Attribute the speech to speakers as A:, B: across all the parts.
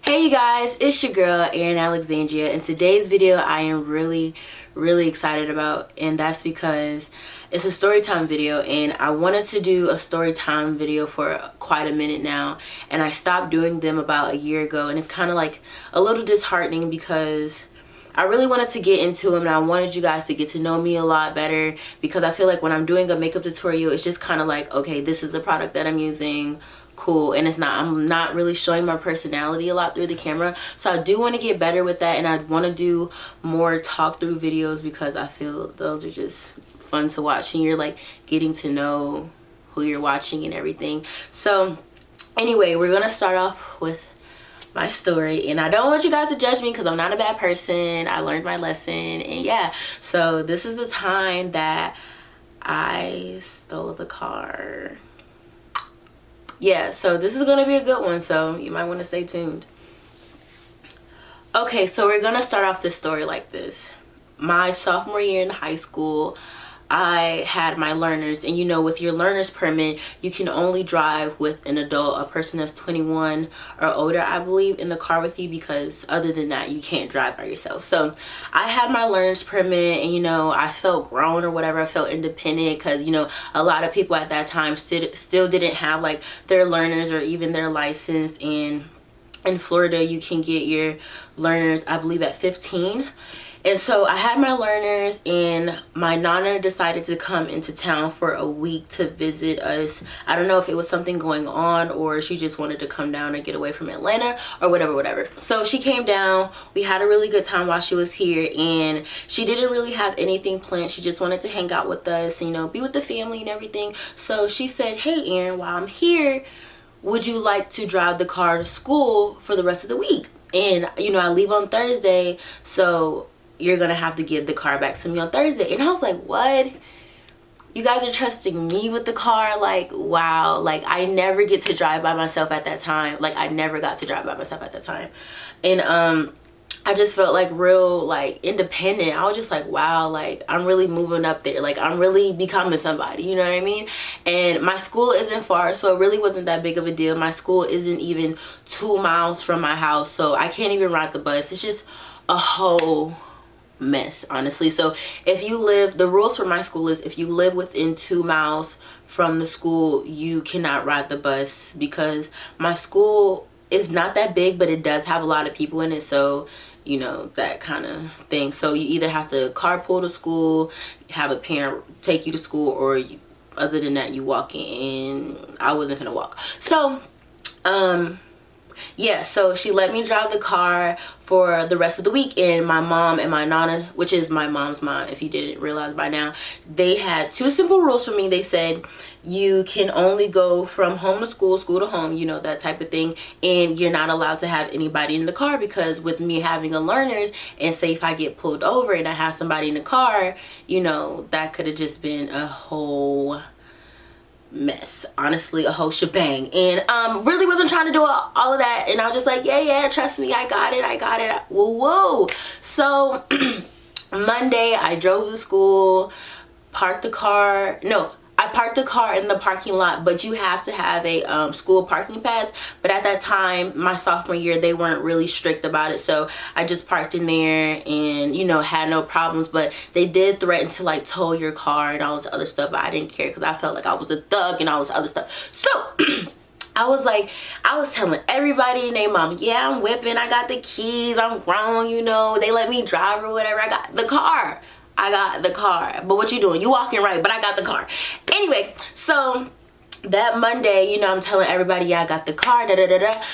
A: Hey you guys, it's your girl ArynAlexandria, and today's video I am really excited about, and that's because it's a story time video, and I wanted to do a story time video for quite a minute now, and I stopped doing them about a year ago, and it's kind of like a little disheartening because I really wanted to get into them and I wanted you guys to get to know me a lot better, because I feel like when I'm doing a makeup tutorial, it's just kind of like, okay, this is the product that I'm using, cool, and I'm not really showing my personality a lot through the camera. So I do want to get better with that, and I want to do more talk through videos because I feel those are just fun to watch and you're like getting to know who you're watching and everything. So anyway, we're gonna start off with my story, and I don't want you guys to judge me because I'm not a bad person. I learned my lesson, and yeah, so this is the time that I stole the car. Yeah, so this is gonna be a good one, so you might want to stay tuned. Okay, so we're gonna start off this story like this. My sophomore year in high school, I had my learners, and you know, with your learner's permit, you can only drive with an adult, a person that's 21 or older, I believe, in the car with you, because other than that, you can't drive by yourself. So I had my learner's permit, and you know, I felt grown or whatever. I felt independent because, you know, a lot of people at that time still didn't have like their learners or even their license. And in Florida, you can get your learners, I believe, at 15. And so I had my learners, and my nana decided to come into town for a week to visit us. I don't know if it was something going on or she just wanted to come down and get away from Atlanta or whatever. So she came down. We had a really good time while she was here, and she didn't really have anything planned. She just wanted to hang out with us, you know, be with the family and everything. So she said, "Hey, Aryn, while I'm here, would you like to drive the car to school for the rest of the week? And, you know, I leave on Thursday, so you're gonna have to give the car back to me on Thursday." And I was like, what? You guys are trusting me with the car? Like, wow. Like, I never get to drive by myself at that time. Like, I never got to drive by myself at that time. And I just felt like real like independent. I was just like, wow, like I'm really moving up there. Like I'm really becoming somebody, you know what I mean? And my school isn't far, so it really wasn't that big of a deal. My school isn't even 2 miles from my house, so I can't even ride the bus. It's just a whole mess, honestly. So if you live, the rules for my school is if you live within 2 miles from the school, you cannot ride the bus, because my school is not that big, but it does have a lot of people in it, so you know, that kind of thing. So you either have to carpool to school, have a parent take you to school, or other than that, you walk in. I wasn't gonna walk. So yeah, so she let me drive the car for the rest of the week, and my mom and my nana, which is my mom's mom, if you didn't realize by now, they had 2 simple rules for me. They said you can only go from home to school, school to home, you know, that type of thing, and you're not allowed to have anybody in the car, because with me having a learners, and say if I get pulled over and I have somebody in the car, you know, that could have just been a whole mess, honestly, a whole shebang. And really wasn't trying to do all of that, and I was just like, yeah, trust me, I got it. Whoa. So Monday I drove to school, parked the car. No, I parked the car in the parking lot, but you have to have a school parking pass. But at that time, my sophomore year, they weren't really strict about it, so I just parked in there and, you know, had no problems. But they did threaten to like tow your car and all this other stuff, but I didn't care because I felt like I was a thug and all this other stuff. So I was telling everybody and their mom, yeah, I'm whipping, I got the keys, I'm grown, you know, they let me drive or whatever. I got the car. But what you doing? You walking right, but I got the car. Anyway, so that Monday, you know, I'm telling everybody, yeah, I got the car,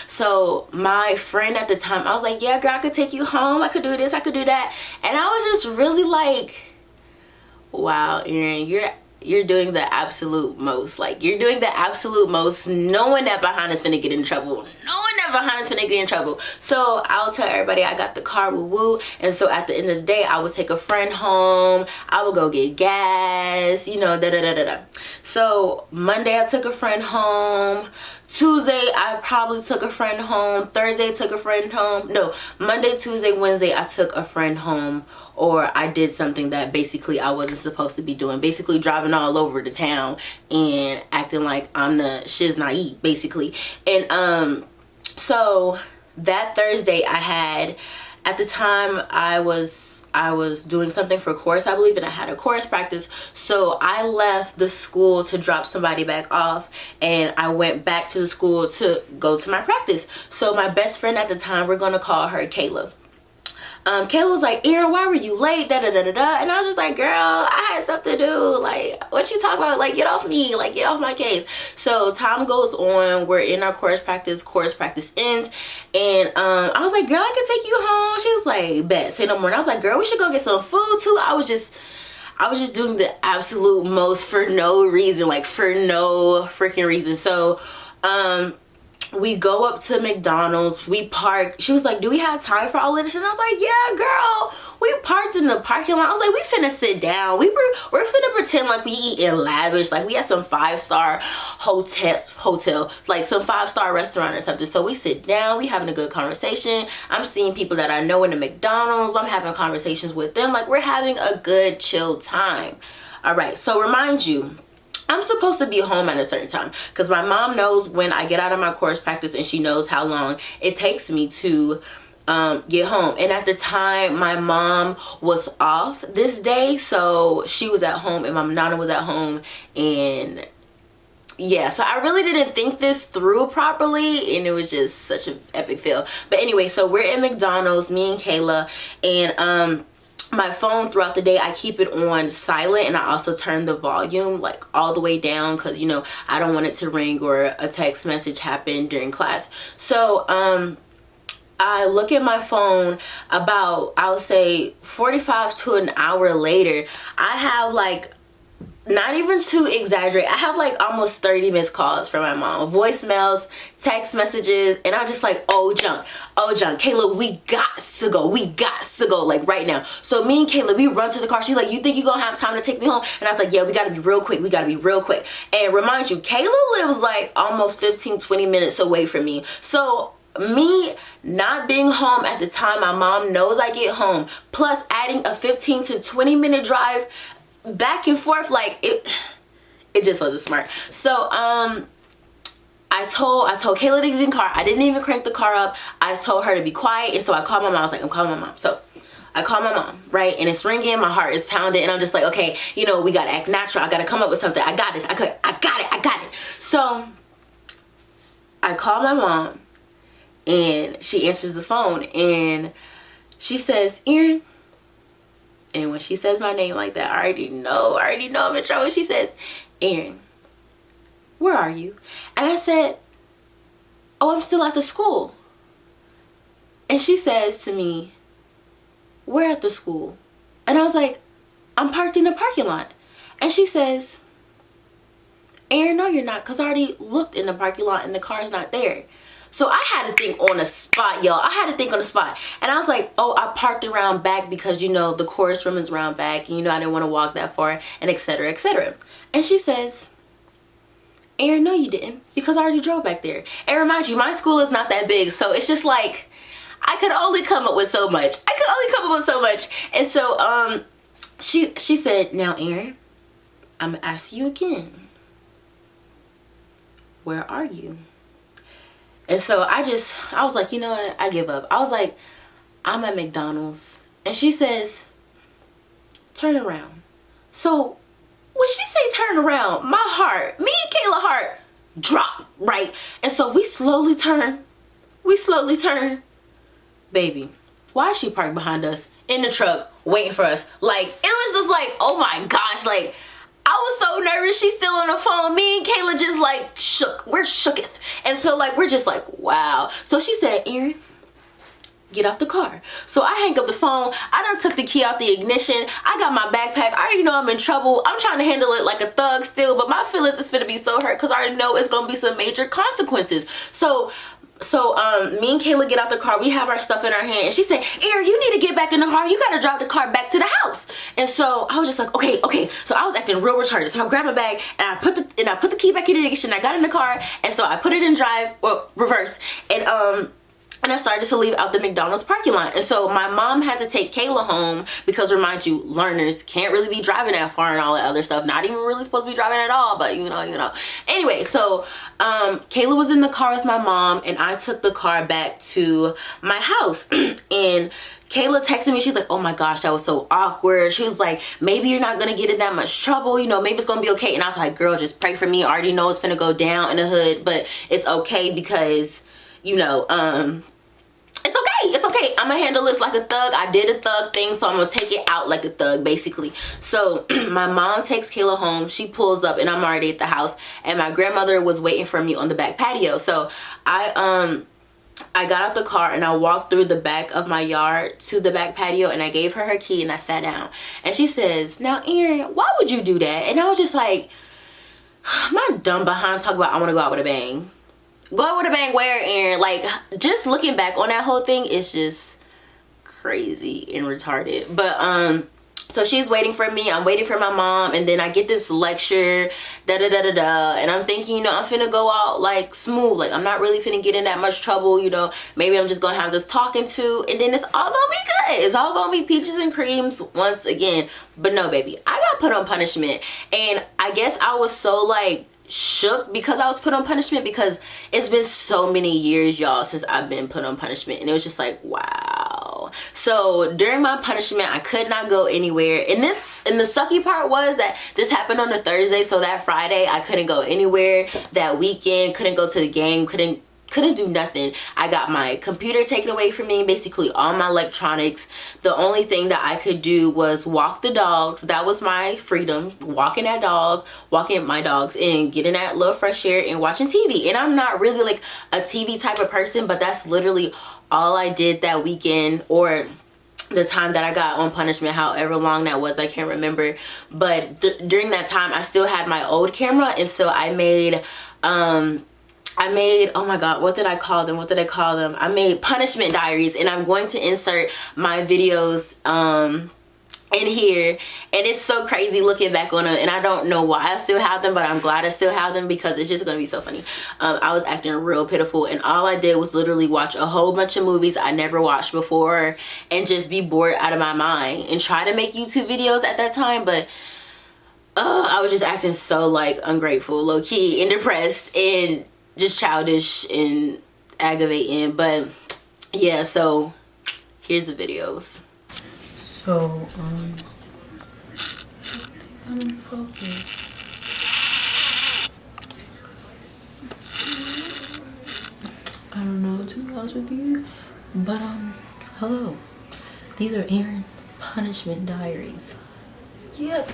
A: So my friend at the time, I was like, yeah, girl, I could take you home. I could do this, I could do that. And I was just really like, wow, Aryn, you're doing the absolute most. Like, you're doing the absolute most, knowing that behind is finna get in trouble. So I'll tell everybody I got the car, woo. And so at the end of the day, I would take a friend home. I would go get gas, you know, So Monday I took a friend home. Tuesday I probably took a friend home. Thursday I took a friend home. No, Monday, Tuesday, Wednesday I took a friend home, or I did something that basically I wasn't supposed to be doing. Basically driving all over the town and acting like I'm the shiz naive, basically. And so that Thursday at the time I was doing something for chorus, I believe, and I had a chorus practice. So I left the school to drop somebody back off, and I went back to the school to go to my practice. So my best friend at the time, we're gonna call her Kayla. Kayla was like, Aryn, why were you late? Da da da da da. And I was just like, girl, I had stuff to do. Like, what you talking about? Like, get off me. Like, get off my case. So time goes on. We're in our chorus practice. Chorus practice ends. And I was like, girl, I can take you home. She was like, bet, say no more. And I was like, girl, we should go get some food too. I was just doing the absolute most for no reason. Like, for no freaking reason. So, we go up to McDonald's, we park. She was like, do we have time for all of this? And I was like, yeah, girl. We parked in the parking lot. I was like, we finna sit down. We're finna pretend like we eating lavish. Like we at some 5-star hotel, like some 5-star restaurant or something. So we sit down, we having a good conversation. I'm seeing people that I know in the McDonald's. I'm having conversations with them. Like we're having a good chill time. All right, so remind you, I'm supposed to be home at a certain time because my mom knows when I get out of my chorus practice, and she knows how long it takes me to get home. And at the time, my mom was off this day, so she was at home and my nana was at home. And yeah, so I really didn't think this through properly, and it was just such an epic fail. But anyway, so we're in McDonald's, me and Kayla, and my phone throughout the day, I keep it on silent, and I also turn the volume like all the way down because, you know, I don't want it to ring or a text message happen during class. So I look at my phone about, I would say 45 to an hour later. I have like, not even to exaggerate, I have like almost 30 missed calls from my mom, voicemails, text messages, and I'm just like, oh junk, Kayla, we got to go like right now. So me and Kayla, we run to the car. She's like, you think you're gonna have time to take me home? And I was like, yeah, we gotta be real quick. And remind you, Kayla lives like almost 15-20 minutes away from me. So me not being home at the time my mom knows I get home, plus adding a 15 to 20 minute drive back and forth, like it just wasn't smart. So I told Kayla to get in the car. I didn't even crank the car up. I told her to be quiet, and so I called my mom. I was like, I'm calling my mom. So I called my mom, right? And it's ringing, my heart is pounding, and I'm just like, okay, you know, we gotta act natural. I gotta come up with something. I got this. I got it. So I called my mom, and she answers the phone, and she says, Aryn. And when she says my name like that, I already know I'm in trouble. She says, Aryn, where are you? And I said, oh, I'm still at the school. And she says to me, where at the school? And I was like, I'm parked in the parking lot. And she says, Aryn, no, you're not, because I already looked in the parking lot and the car's not there. So I had to think on the spot, y'all. And I was like, oh, I parked around back because, you know, the chorus room is around back. And, you know, I didn't want to walk that far, and etc., etc. And she says, Aryn, no, you didn't, because I already drove back there. And remind you, my school is not that big. So it's just like, I could only come up with so much. And so she said, now, Aryn, I'm going to ask you again. Where are you? And so I was like, you know what? I give up. I was like, I'm at McDonald's. And she says, turn around. So when she say turn around, my heart, me and Kayla heart drop, right? And so we slowly turn. Baby, why is she parked behind us in the truck waiting for us? Like, it was just like, oh my gosh, like, I was so nervous. She's still on the phone. Me and Kayla just like shook. We're shooketh. And so like, we're just like, wow. So she said, Aryn, get off the car. So I hang up the phone. I done took the key out the ignition. I got my backpack. I already know I'm in trouble. I'm trying to handle it like a thug still, but my feelings is finna be so hurt because I already know it's gonna be some major consequences. So me and Kayla get out the car. We have our stuff in our hand, and she said, Aryn, you need to get back in the car. You gotta drive the car back to the house. And so I was just like, okay. So I was acting real retarded. So I grabbed my bag, and I put the key back in the ignition. I got in the car, and so I put it in drive, well, reverse. And and I started to leave out the McDonald's parking lot. And so my mom had to take Kayla home because, remind you, learners can't really be driving that far and all that other stuff. Not even really supposed to be driving at all, but you know. Anyway, so Kayla was in the car with my mom, and I took the car back to my house. And Kayla texted me. She's like, oh my gosh, that was so awkward. She was like, maybe you're not gonna get in that much trouble, you know, maybe it's gonna be okay. And I was like, girl, just pray for me. I already know it's gonna go down in the hood, but it's okay because, you know, it's okay. I'm gonna handle this like a thug. I did a thug thing, so I'm gonna take it out like a thug, basically. So my mom takes Kayla home. She pulls up, and I'm already at the house, and my grandmother was waiting for me on the back patio. So I got out the car, and I walked through the back of my yard to the back patio, and I gave her her key, and I sat down. And she says, now, Aryn, why would you do that? And I was just like, my dumb behind talk about I want to go out with a bang. Go out with a bang where, Aryn? Like, just looking back on that whole thing, it's just crazy and retarded. But so she's waiting for me, I'm waiting for my mom, and then I get this lecture, and I'm thinking, you know, I'm finna go out like smooth, like I'm not really finna get in that much trouble, you know, maybe I'm just gonna have this talking to, and then it's all gonna be good, it's all gonna be peaches and creams once again. But no, baby, I got put on punishment. And I guess I was so like shook because I was put on punishment, because it's been so many years, y'all, since I've been put on punishment, and it was just like, wow. So during my punishment, I could not go anywhere, and the sucky part was that this happened on a Thursday, so that Friday I couldn't go anywhere. That weekend, couldn't go to the game, couldn't do nothing. I got my computer taken away from me, basically all my electronics. The only thing that I could do was walk the dogs. That was my freedom, walking my dogs, and getting that little fresh air and watching TV. And I'm not really like a TV type of person, but that's literally all I did that weekend, or the time that I got on punishment, however long that was, I can't remember. But during that time, I still had my old camera, and so I made oh my god, what did I call them? I made punishment diaries, and I'm going to insert my videos in here. And it's so crazy looking back on them, and I don't know why I still have them, but I'm glad I still have them because it's just gonna be so funny. I was acting real pitiful, and all I did was literally watch a whole bunch of movies I never watched before and just be bored out of my mind and try to make YouTube videos at that time. But I was just acting so like ungrateful, low-key, and depressed, and just childish and aggravating. But yeah, so here's the videos. So I'm in focus. I don't know, to be honest with you, but hello, these are Aryn punishment diaries. Yep.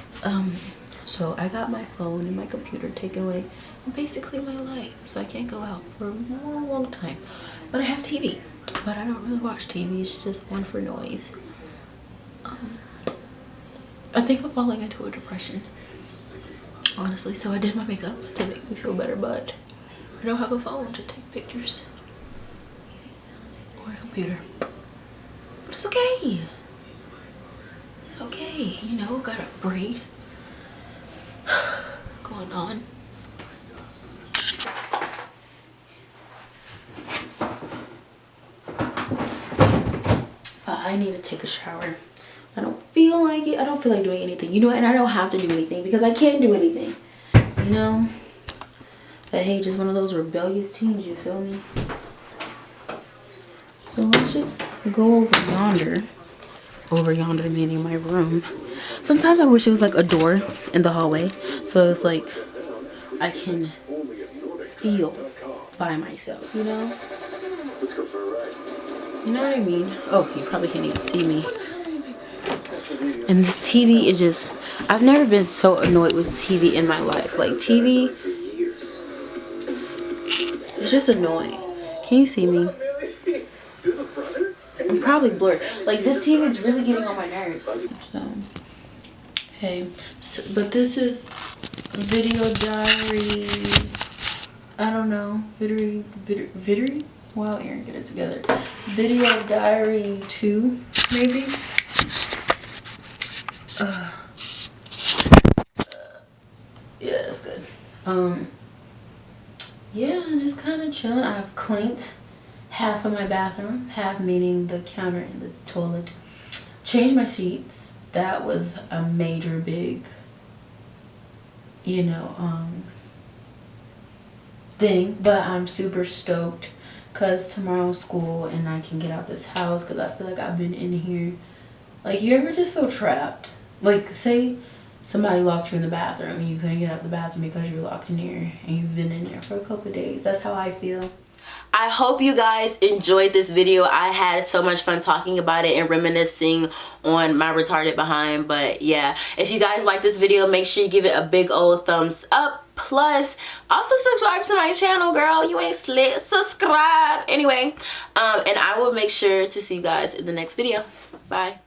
A: So I got my phone and my computer taken away, and basically my life, so I can't go out for a long time. But I have TV, but I don't really watch TV. It's just one for noise. I think I'm falling into a depression, honestly. So I did my makeup to make me feel better, but I don't have a phone to take pictures or a computer. But it's okay. It's okay, you know, got a braid going on. I need to take a shower. I don't feel like it. I don't feel like doing anything, you know, and I don't have to do anything because I can't do anything, you know. But hey, just one of those rebellious teens, you feel me? So let's just go over yonder meaning my room. Sometimes I wish it was like a door in the hallway, so it's like I can feel by myself, you know. Let's go for a ride. You know what I mean? Oh, you probably can't even see me. And this TV is just, I've never been so annoyed with TV in my life. Like, TV, it's just annoying. Can you see me? I'm probably blurred. Like, this TV is really getting on my nerves. So, hey, so, but this is video diary, I don't know, video? Wow, Aryn, get it together. Video diary 2, maybe? Yeah, that's good. Yeah, just kind of chilling. I've cleaned half of my bathroom, half meaning the counter and the toilet. Changed my sheets. That was a major big, you know, thing. But I'm super stoked because tomorrow's school and I can get out this house because I feel like I've been in here. Like, you ever just feel trapped? Like, say somebody locked you in the bathroom and you couldn't get out the bathroom because you're locked in there and you've been in there for a couple of days. That's how I feel. I hope you guys enjoyed this video. I had so much fun talking about it and reminiscing on my retarded behind. But yeah, if you guys like this video, make sure you give it a big old thumbs up. Plus, also subscribe to my channel, girl. You ain't slick. Subscribe. Anyway, and I will make sure to see you guys in the next video. Bye.